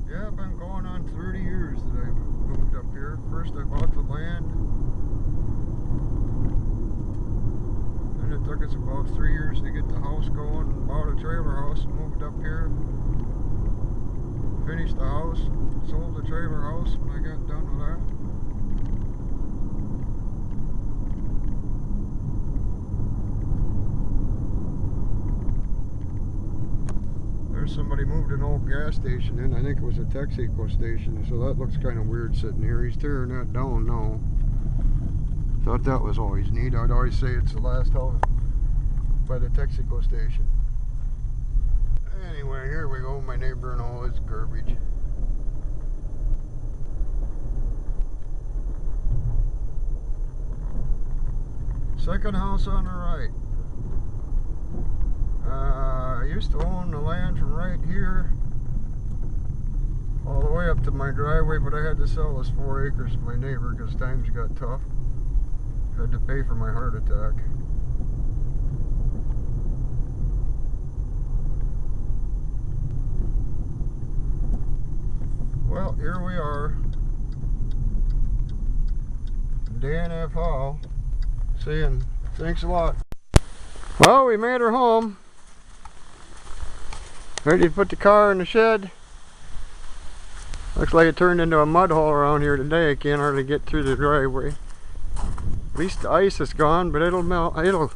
Speaker 1: Yeah, I've been going on 30 years that I've moved up here. First I bought the land. Then it took us about 3 years to get the house going, and bought a trailer house and moved up here. Finished the house, sold the trailer house when I got done with that. There's somebody moved an old gas station in. I think it was a Texaco station, so that looks kind of weird sitting here. He's tearing that down now. Thought that was always neat. I'd always say it's the last house by the Texaco station. Anyway, here we go, my neighbor and all his garbage. Second house on the right. I used to own the land from right here all the way up to my driveway, but I had to sell this 4 acres to my neighbor because times got tough. Had to pay for my heart attack. Well, here we are. danfhowe saying thanks a lot. Well, we made her home. Ready to put the car in the shed. Looks like it turned into a mud hole around here today. I can't hardly get through the driveway. At least the ice is gone, but it'll melt. It'll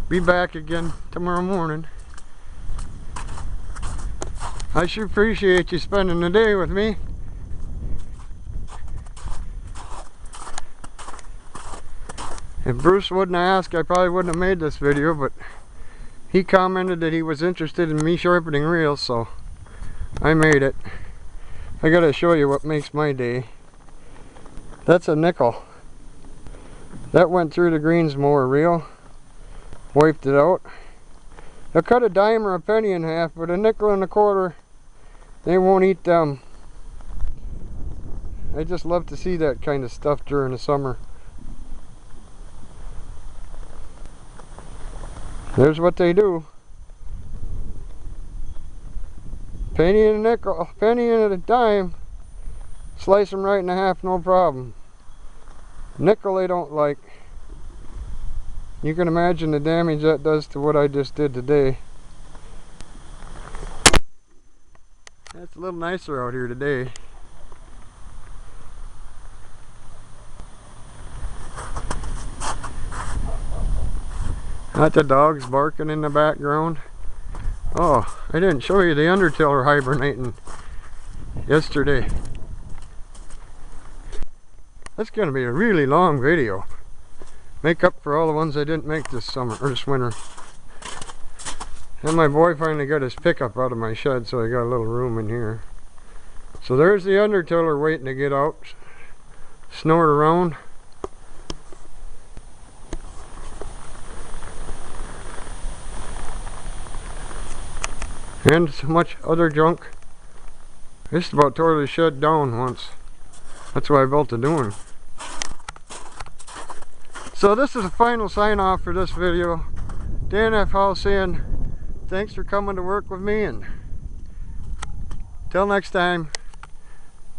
Speaker 1: be back again tomorrow morning. I sure appreciate you spending the day with me. If Bruce wouldn't have asked, I probably wouldn't have made this video, but he commented that he was interested in me sharpening reels, so I made it. I gotta show you what makes my day. That's a nickel. That went through the greens mower reel. Wiped it out. They'll cut a dime or a penny in half, but a nickel and a quarter, they won't eat them. I just love to see that kind of stuff during the summer. There's what they do. Penny and a nickel, penny and a dime, slice them right in half, no problem. Nickel they don't like. You can imagine the damage that does to what I just did today. It's a little nicer out here today. Not the dogs barking in the background. Oh, I didn't show you the undertiller hibernating yesterday. That's going to be a really long video. Make up for all the ones I didn't make this summer, or this winter. And my boy finally got his pickup out of my shed, so I got a little room in here. So there's the undertiller waiting to get out. Snort around. And so much other junk. I just about tore the shed down once. That's why I built the new one. So this is the final sign off for this video. danfhowe saying thanks for coming to work with me, and till next time,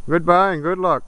Speaker 1: goodbye and good luck.